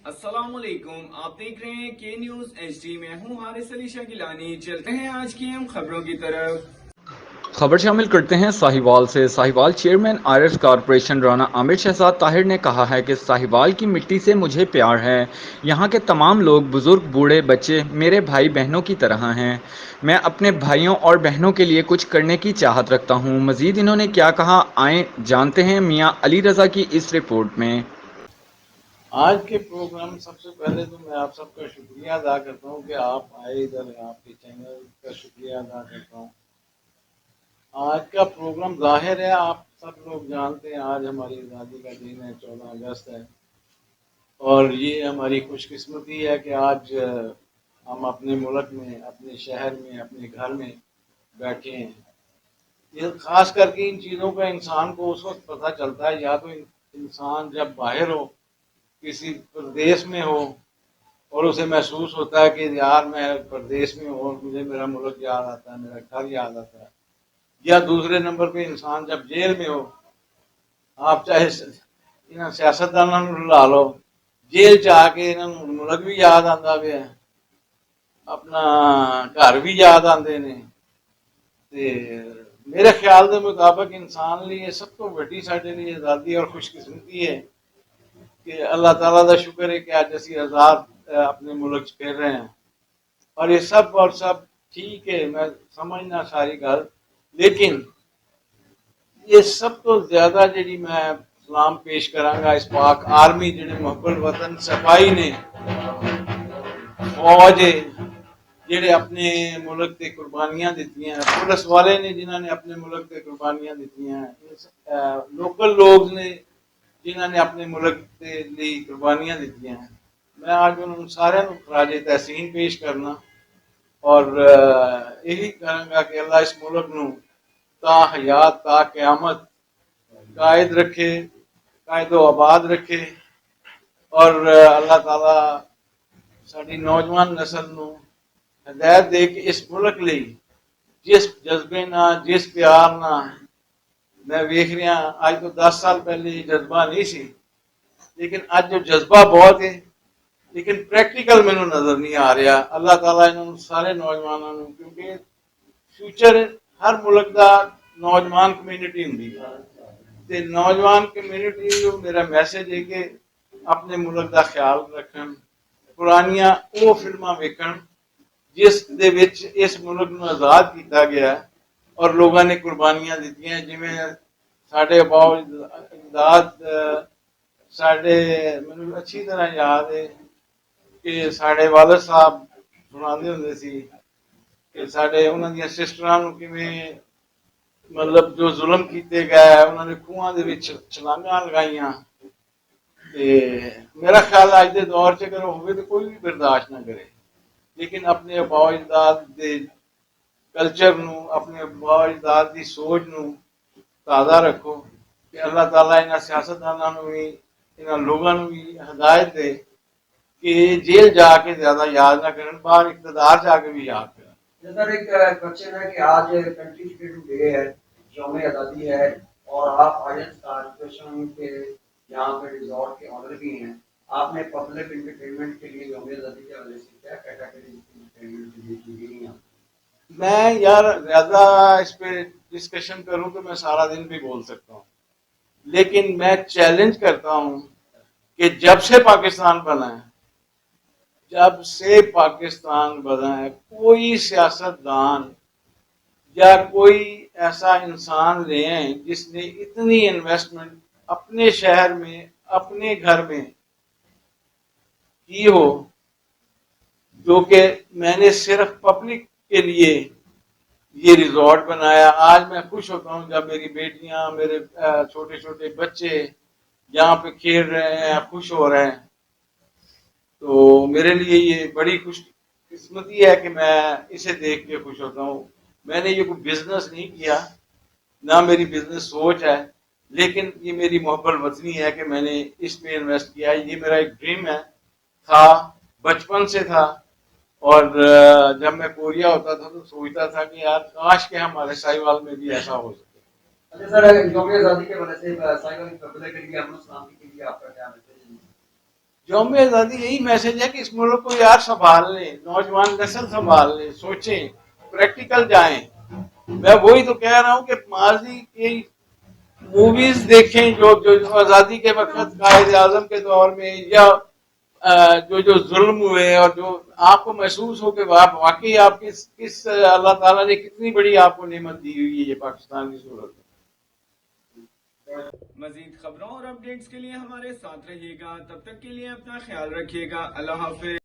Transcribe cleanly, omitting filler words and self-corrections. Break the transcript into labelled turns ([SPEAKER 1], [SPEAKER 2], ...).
[SPEAKER 1] अस्सलाम वालेकुम, आप देख रहे हैं के न्यूज HD। मैं हूं हारिस अली शाह गिलानी। चलते हैं आज की हम खबरों की तरफ।
[SPEAKER 2] खबर शामिल करते हैं साहिवाल से। साहिवाल चेयरमैन आयरस कॉरपोरेशन राना आमिर शहजाद ताहिर ने कहा है कि साहिवाल की मिट्टी से मुझे प्यार है। यहाँ के तमाम लोग, बुजुर्ग, बूढ़े, बच्चे मेरे भाई बहनों की तरह हैं। मैं अपने भाइयों और बहनों के लिए कुछ करने की चाहत रखता हूँ। मजीद इन्होंने क्या कहा, आए जानते हैं मियाँ अली रज़ा की इस रिपोर्ट में।
[SPEAKER 3] आज के प्रोग्राम सबसे पहले तो मैं आप सबका शुक्रिया अदा करता हूँ कि आप आए इधर, आपके चैनल का शुक्रिया अदा करता हूँ। आज का प्रोग्राम जाहिर है आप सब लोग जानते हैं, आज हमारी आज़ादी का दिन है, 14 अगस्त है। और ये हमारी खुशकिस्मती है कि आज हम अपने मुल्क में, अपने शहर में, अपने घर में बैठे हैं। ये खास करके इन चीज़ों का इंसान को उस वक्त पता चलता है, या तो इंसान जब बाहर हो, किसी प्रदेश में हो, और उसे महसूस होता है कि यार मैं प्रदेश में हूँ और मुझे मेरा मुल्क याद आता है, मेरा घर याद आता है। या दूसरे नंबर पे इंसान जब जेल में हो, आप चाहे इन्हें सियासतदानों को ला लो, जेल च आके इन्होंने मुल्क भी याद आता पे, अपना घर भी याद आते ने। ते मेरे ख्याल के मुताबिक इंसान लिए सब तो वड्डी साडे लिए आज़ादी और खुशकिस्मती है कि अल्लाह ताला का शुक्र है कि अज असी आज़ाद अपने मुल्क च फिर रहे हैं। और ये सब और सब ठीक है, मैं समझना सारी गल, लेकिन ये सब तो ज्यादा जी मैं सलाम पेश करांगा इस पाक आर्मी जिहड़े मुहब्बत वतन सिपाही ने, फौज है जिहड़े अपने मुल्क ते कुर्बानियां दित्तियां, पुलिस वाले ने जिन्होंने अपने मुल्क ते कुर्बानियां दित्तियां, लोकल लोग ने जिन्होंने अपने मुल्क के लिए कुर्बानियां दित्तियां। मैं आज उन्होंने सारे खराजे तहसीन पेश करना और यही कहूँगा कि अल्लाह इस मुल्क नू ता हयात ता क़यामत कायद रखे, कायदो आबाद रखे। और अल्लाह ताला साडी नौजवान नस्ल नू हदायत दे कि इस मुल्क लिए जिस जज्बे ना, जिस प्यार ना मैं वेख रहा, आज तो 10 साल पहले ये जज्बा नहीं सी, लेकिन आज जो जज्बा बहुत है, लेकिन प्रैक्टिकल मैनू नजर नहीं आ रहा। अल्लाह ताला इन्होंने सारे नौजवानों को, क्योंकि फ्यूचर हर मुल्क का नौजवान कम्यूनिटी होंगी, ते नौजवान कम्यूनिटी को मेरा मैसेज है कि अपने मुल्क का ख्याल रखन, पुरानियां वो फिल्मां वेखन जिस दे विच इस मुल्क नू आज़ाद किया गया और लोगों ने कुर्बानियां दित्तियां। जिवें साडे बावजदाद साडे, मैनूं अच्छी तरह याद है कि साडे वालिद साहब सुणांदे हुंदे सी कि साडे उन्हां दीयां सिस्टरां नूं किवें मतलब जो जुल्म किए गए, उन्होंने खूहां दे विच छलांगां लगाइयां। ते मेरा ख्याल अज के दौर च अगर होवे तो कोई भी बर्दाश्त ना करे, लेकिन अपने अबाओ-अजदाद दे कल्चर नूं, अपने अबाओ-अजदाद दी सोच नूं ताज़ा रखो कि अल्लाह ताला इन्हां सियासतदानां नूं भी, इन्हां लोगों नूं भी हदायत दे कि जेल जाके ज्यादा याद ना करन, बाहर इक़्तिदार जाके भी याद करन।
[SPEAKER 4] सर एक क्वेश्चन है कि आज कंट्री फ्रीडम डे है, यौम आज़ादी है, और आप आयरन कॉरपोरेशन के यहाँ पे रिजॉर्ट के ऑनर भी हैं। आपने पब्लिक एंटरटेनमेंट के लिए यौम आज़ादी के हवाले से क्या कैटेगरी एंटरटेनमेंट के लिए की गई हैं?
[SPEAKER 3] मैं यार ज्यादा इस पे डिस्कशन करूं तो मैं सारा दिन भी बोल सकता हूँ, लेकिन मैं चैलेंज करता हूँ कि जब से पाकिस्तान बना है, जब से पाकिस्तान बना है, कोई सियासतदान या कोई ऐसा इंसान ले आए जिसने इतनी इन्वेस्टमेंट अपने शहर में, अपने घर में की हो, जो कि मैंने सिर्फ पब्लिक के लिए ये रिजॉर्ट बनाया। आज मैं खुश होता हूँ जब मेरी बेटियां, मेरे छोटे छोटे बच्चे यहाँ पे खेल रहे हैं, खुश हो रहे हैं। तो मेरे लिए ये बड़ी खुश किस्मती है कि मैं इसे देख के खुश होता हूँ। मैंने ये कोई बिजनेस नहीं किया, ना मेरी बिजनेस सोच है, लेकिन ये मेरी मोहब्बत वतनी है कि मैंने इस पे इन्वेस्ट किया। ये मेरा एक ड्रीम है, था, बचपन से था। और जब मैं कोरिया होता था तो सोचता था कि यार काश के हमारे साहिवाल में भी ऐसा हो सके।
[SPEAKER 4] अच्छा सर, यौम आज़ादी के हवाले से साहिवाल के कबीले के लिए, अमन सलामती के लिए आपका क्या मैसेज है?
[SPEAKER 3] یوم آزادی یہی میسج ہے کہ اس ملک کو یار سنبھال لیں، نوجوان نسل سنبھال لیں، سوچیں، پریکٹیکل جائیں. میں وہی تو کہہ رہا ہوں کہ ماضی کی موویز دیکھیں جو آزادی کے وقت قائد اعظم کے دور میں یا جو ظلم ہوئے اور جو آپ کو محسوس ہو کہ واقعی آپ کس اللہ تعالیٰ نے کتنی بڑی آپ کو نعمت دی ہوئی ہے یہ پاکستان کی صورت میں.
[SPEAKER 1] مزید خبروں اور اپڈیٹس کے لیے ہمارے ساتھ رہیے گا. تب تک کے لیے اپنا خیال رکھیے گا. اللہ حافظ.